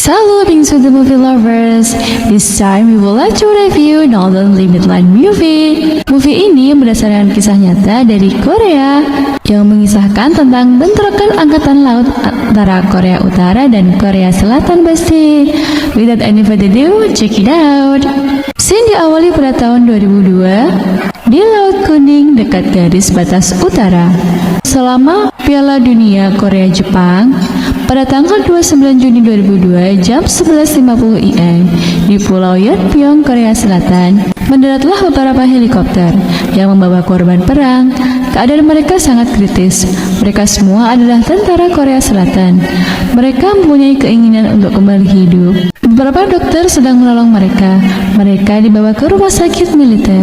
Hello, Bingsu the movie lovers. This time we would like to review Northern Limit Line movie. Movie ini berdasarkan kisah nyata dari Korea yang mengisahkan tentang bentrokan angkatan laut antara Korea Utara dan Korea Selatan Besti. Without any further ado, check it out. Scene diawali pada tahun 2002 di Laut Kuning dekat garis batas utara. Selama Piala Dunia Korea-Jepang pada tanggal 29 Juni 2002 jam 11.50 IM di Pulau Yeonpyeong, Korea Selatan, mendaratlah beberapa helikopter yang membawa korban perang. Keadaan mereka sangat kritis. Mereka semua adalah tentara Korea Selatan. Mereka mempunyai keinginan untuk kembali hidup. Beberapa dokter sedang menolong mereka. Mereka dibawa ke rumah sakit militer.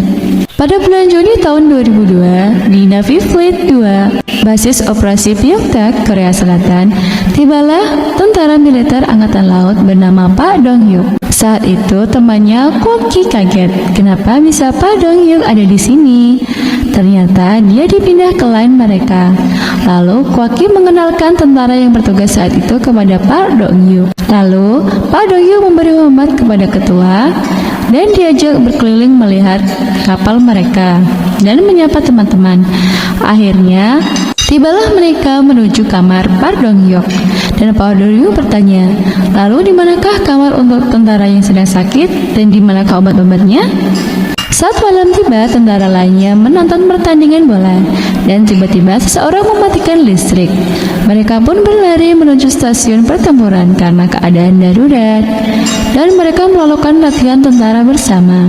Pada bulan Juni tahun 2002, di Navy Fleet 2, basis operasi Pyeongtaek, Korea Selatan, tibalah tentara militer angkatan laut bernama Pak Dong-hyuk. Saat itu temannya Kwok-ki kaget, kenapa bisa Pak Dong-hyuk ada di sini? Ternyata dia dipindah ke line mereka. Lalu Kwok-ki mengenalkan tentara yang bertugas saat itu kepada Pak Dong-hyuk. Lalu Pak Dong-hyuk memberi hormat kepada ketua dan diajak berkeliling melihat kapal mereka dan menyapa teman-teman. Akhirnya tibalah mereka menuju kamar Pak Dong-hyuk dan Pak Dong-hyuk bertanya, lalu di manakah kamar untuk tentara yang sedang sakit dan di manakah obat-obatnya? Saat malam tiba, tentara lainnya menonton pertandingan bola dan tiba-tiba seseorang mematikan listrik. Mereka pun berlari menuju stasiun pertempuran karena keadaan darurat dan mereka melakukan latihan tentara bersama.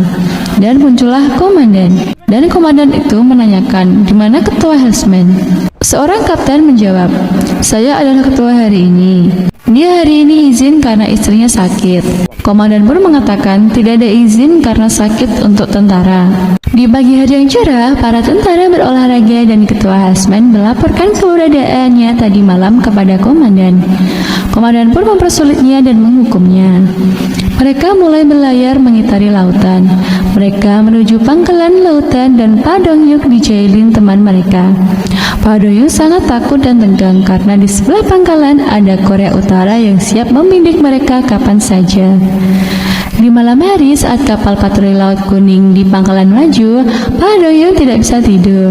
Dan muncullah komandan. Dan komandan itu menanyakan, di mana ketua Hesman? Seorang kapten menjawab, saya adalah ketua hari ini. Dia hari ini izin karena istrinya sakit. Komandan pun mengatakan tidak ada izin karena sakit untuk tentara. Di pagi hari yang cerah, para tentara berolahraga dan ketua Hesman melaporkan keberadaannya tadi malam kepada komandan. Komandan pun mempersulitnya dan menghukumnya. Mereka mulai berlayar mengitari lautan. Mereka menuju pangkalan lautan dan Pak Dong-hyuk dijailin teman mereka. Pak Dong-hyuk sangat takut dan tegang karena di sebelah pangkalan ada Korea Utara yang siap membidik mereka kapan saja. Di malam hari saat kapal patroli Laut Kuning di pangkalan maju, Pak Dong-hyuk tidak bisa tidur.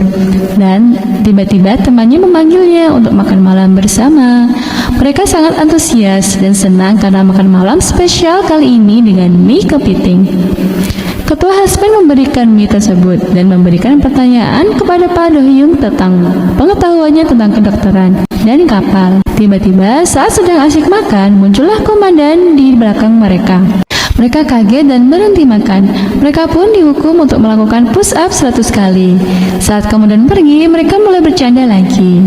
Dan tiba-tiba temannya memanggilnya untuk makan malam bersama. Mereka sangat antusias dan senang karena makan malam spesial kali ini dengan mie kepiting. Ketua Hesman memberikan mie tersebut dan memberikan pertanyaan kepada Pak Dong-hyuk tentang pengetahuannya tentang kedokteran dan kapal. Tiba-tiba saat sedang asyik makan, muncullah komandan di belakang mereka. Mereka kaget dan berhenti makan. Mereka pun dihukum untuk melakukan push up 100 kali. Saat komandan pergi, mereka mulai bercanda lagi.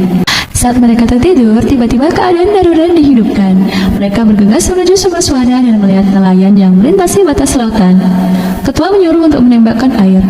Saat mereka tertidur, tiba-tiba keadaan darurat dihidupkan. Mereka bergegas menuju sumber suara dan melihat nelayan yang melintasi batas lautan. Ketua menyuruh untuk menembakkan air.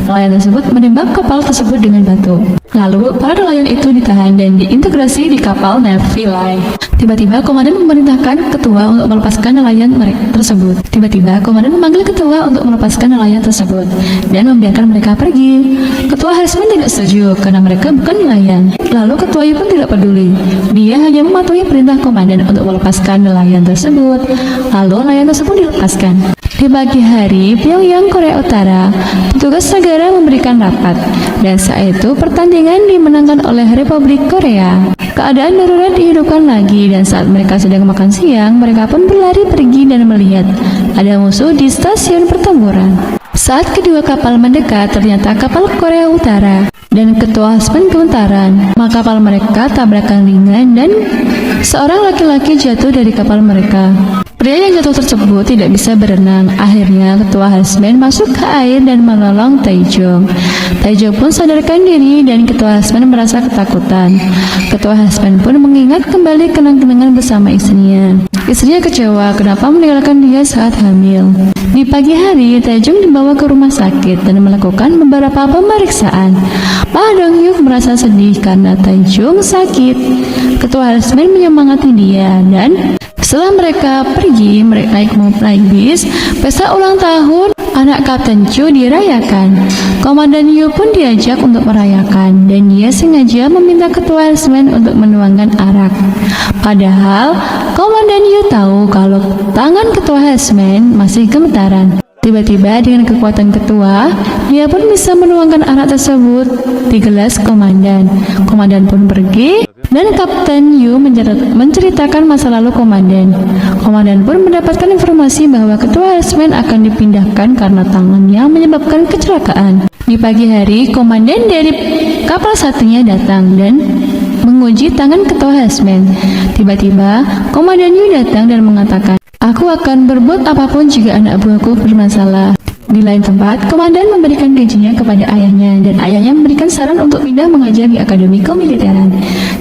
Nelayan tersebut menembak kapal tersebut dengan batu. Lalu, para nelayan itu ditahan dan diintegrasi di kapal Navy Line. Tiba-tiba, komandan memerintahkan ketua untuk melepaskan nelayan mereka tersebut. Tiba-tiba, komandan memanggil ketua untuk melepaskan nelayan tersebut dan membiarkan mereka pergi. Ketua Hesman tidak setuju karena mereka bukan nelayan. Lalu, ketua pun tidak peduli. Dia hanya mematuhi perintah komandan untuk melepaskan nelayan tersebut. Lalu, nelayan tersebut dilepaskan. Di pagi hari, Pyongyang, Korea Utara, petugas negara memberikan rapat, dan saat itu pertandingan dimenangkan oleh Republik Korea. Keadaan darurat dihidupkan lagi, dan saat mereka sedang makan siang, mereka pun berlari pergi dan melihat ada musuh di stasiun pertempuran. Saat kedua kapal mendekat, ternyata kapal Korea Utara dan ketua Hesman kebentaran. Maka kapal mereka tabrakan ringan dan seorang laki-laki jatuh dari kapal mereka. Pria yang jatuh tersebut tidak bisa berenang. Akhirnya ketua Hesman masuk ke air dan menolong Taejong. Taejong pun sadarkan diri dan ketua Hesman merasa ketakutan. Ketua Hesman pun mengingat kembali kenang-kenangan bersama istrinya. Istrinya kecewa kenapa meninggalkan dia saat hamil. Di pagi hari, Taejong dibawa ke rumah sakit dan melakukan beberapa pemeriksaan. Pak Dong-hyuk merasa sedih karena Taejong sakit. Ketua Hesman menyemangati dia dan setelah mereka pergi, naik bis, pesta ulang tahun anak Kapten Chu dirayakan. Komandan Yu pun diajak untuk merayakan, dan dia sengaja meminta ketua Helmsman untuk menuangkan arak. Padahal Komandan Yu tahu kalau tangan ketua Helmsman masih gemetaran. Tiba-tiba dengan kekuatan ketua, dia pun bisa menuangkan arak tersebut di gelas komandan. Komandan pun pergi, dan Kapten Yu menceritakan masa lalu komandan. Komandan pun mendapatkan informasi bahwa ketua Helmsman akan dipindahkan karena tangannya menyebabkan kecelakaan. Di pagi hari, komandan dari kapal satunya datang dan menguji tangan ketua Helmsman. Tiba-tiba, Komandan Yu datang dan mengatakan, "Aku akan berbuat apapun jika anak buahku bermasalah." Di lain tempat, komandan memberikan gajinya kepada ayahnya, dan ayahnya memberikan saran untuk pindah mengajar di akademi kemiliteran.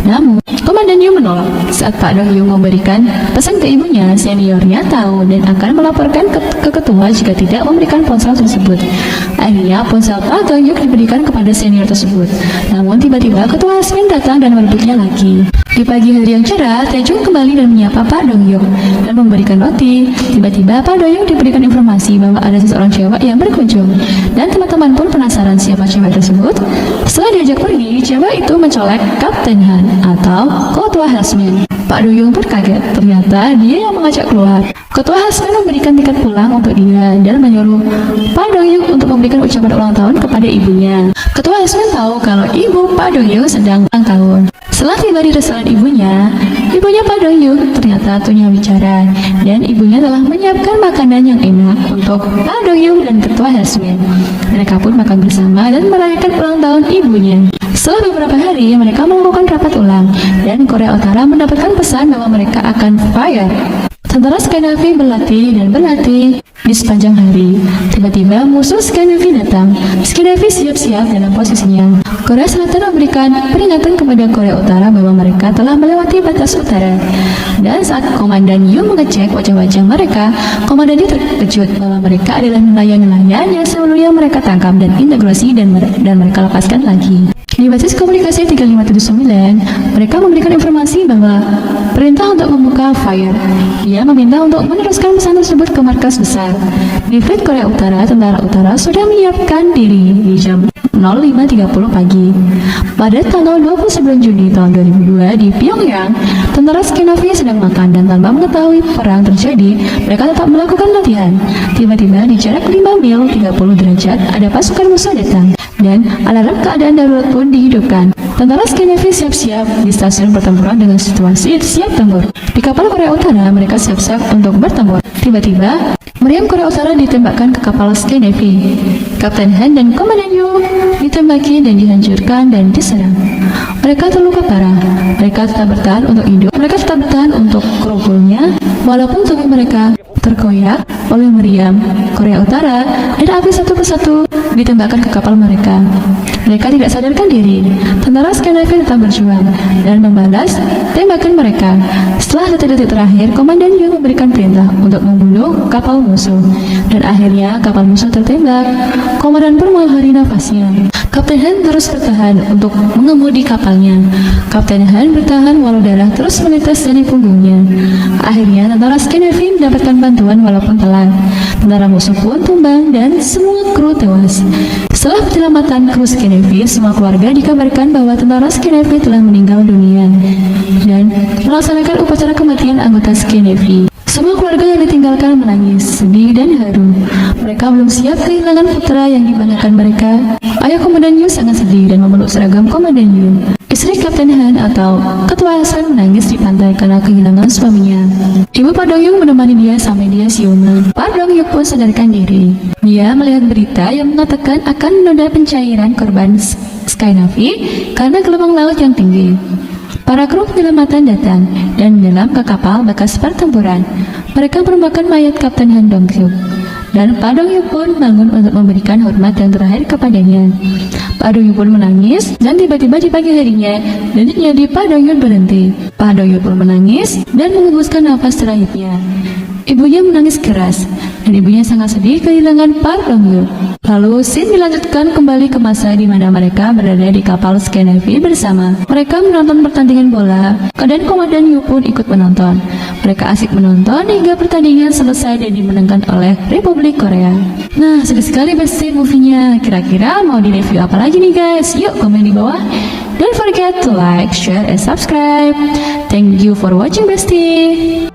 Namun, Komandan Yu menolak. Saat Pak Dong Yu memberikan pesan ke ibunya, seniornya tahu dan akan melaporkan ke ketua jika tidak memberikan ponsel tersebut. Akhirnya, ponsel Pak Dong Yu diberikan kepada senior tersebut. Namun, tiba-tiba ketua Helmsman datang dan merebutnya lagi. Di pagi hari yang cerah, Taejung kembali dan menyapa Pak Dong Yu dan memberikan roti. Tiba-tiba Pak Dong Yu diberikan informasi bahwa ada seseorang cewek yang berkunjung, dan teman-teman pun penasaran siapa cewek tersebut. Setelah diajak pergi, cewek itu mencolek Kapten Han atau ketua Helmsman. Pak Dong Yu pun kaget, ternyata dia yang mengajak keluar. Ketua Helmsman memberikan tiket pulang untuk dia dan menyuruh Pak Dong Yu untuk memberikan ucapan ulang tahun kepada ibunya. Ketua Helmsman tahu kalau ibu Pak Dong Yu sedang ulang tahun. Setelah tiba di restoran ibunya Pak Dong Yu ternyata tunya bicara, dan ibunya telah menyiapkan makanan yang enak untuk Pak Dong Yu dan ketua Helmsman. Mereka pun makan bersama dan merayakan ulang tahun ibunya. Setelah beberapa hari, mereka melakukan rapat ulang, dan Korea Utara mendapatkan pesan bahwa mereka akan fire. Tentara Sky-Navy berlatih dan berlatih di sepanjang hari. Tiba-tiba musuh Sky-Navy datang. Sky-Navy siap-siap dalam posisinya. Korea Selatan memberikan peringatan kepada Korea Utara bahwa mereka telah melewati batas utara. Dan saat Komandan Yu mengecek wajah-wajah mereka, Komandan Yu terkejut bahwa mereka adalah nelayan-nelayan yang sebelumnya mereka tangkap dan integrasi dan mereka lepaskan lagi. Di basis komunikasi 3579, mereka memberikan informasi bahwa perintah untuk membuka fire. Dia meminta untuk meneruskan pesan tersebut ke markas besar. Di Fleet Korea Utara, tentara utara sudah menyiapkan diri di jam 05.30 pagi. Pada tanggal 29 Juni tahun 2002 di Pyongyang, tentara Sky-Navy sedang makan, dan tanpa mengetahui perang terjadi, mereka tetap melakukan latihan. Tiba-tiba di jarak 5 mil 30 derajat ada pasukan musuh datang, dan alarm keadaan darurat pun dihidupkan. Tentara Sky-Navy siap-siap di stasiun pertempuran dengan situasi siap tempur. Di kapal Korea Utara, mereka siap-siap untuk bertempur. Tiba-tiba, meriam Korea Utara ditembakkan ke kapal Sky-Navy. Kapten Han dan Komandan Yu ditembaki dan dihancurkan dan diserang. Mereka terluka parah. Mereka tetap bertahan untuk hidup. Mereka tetap bertahan untuk kerupulnya, walaupun tubuh mereka terkoyak oleh meriam Korea Utara, dan api satu persatu ditembakkan ke kapal mereka. Mereka tidak sadarkan diri. Tentara Sky-Navy tetap berjuang dan membalas tembakan mereka. Setelah detik-detik terakhir, Komandan Yu memberikan perintah untuk membunuh kapal musuh, dan akhirnya kapal musuh tertembak. Komandan pun mengakhiri nafasnya. Kapten Han terus bertahan untuk mengemudi kapalnya. Kapten Han bertahan walau darah terus menetes dari punggungnya. Akhirnya tentara Sky-Navy mendapatkan bantuan walaupun telat. Tentara musuh pun tumbang dan semua kru tewas. Setelah penyelamatan kru Sky-Navy, semua keluarga dikabarkan bahwa tentara Sky-Navy telah meninggal dunia dan melaksanakan upacara kematian anggota Sky-Navy. Semua keluarga yang ditinggalkan menangis, sedih dan haru. Mereka belum siap kehilangan putra yang dibanggakan mereka. Ayah Komandan Yu sangat sedih dan memeluk seragam Komandan Yu. Istri Kapten Han atau Ketua Helmsman menangis di pantai karena kehilangan suaminya. Ibu Pak Dong Yu menemani dia sampai dia siuman. Pak Dong Yu pun sadarkan diri. Dia melihat berita yang mengatakan akan menunda pencairan korban Sky-Navy karena gelombang laut yang tinggi. Para kru penyelamatan datang dan menyelam ke kapal bekas pertempuran. Mereka merupakan mayat Kapten Han Dong-hyuk, dan Pak Dong Yu pun bangun untuk memberikan hormat yang terakhir kepadanya. Pak Dong Yu pun menangis, dan tiba-tiba di pagi harinya, denyutnya di Pak Dong Yu berhenti. Pak Dong Yu pun menangis dan mengembuskan nafas terakhirnya. Ibunya menangis keras, dan ibunya sangat sedih kehilangan Pak Dong Yu. Lalu scene dilanjutkan kembali ke masa di mana mereka berada di kapal Sky-Navy bersama. Mereka menonton pertandingan bola, dan Komandan Yu pun ikut menonton. Mereka asik menonton hingga pertandingan selesai dan dimenangkan oleh Republik Korea. Nah, seru sekali Besti movie-nya. Kira-kira mau di-review apa lagi nih guys? Yuk komen di bawah. Don't forget to like, share, and subscribe. Thank you for watching Besti.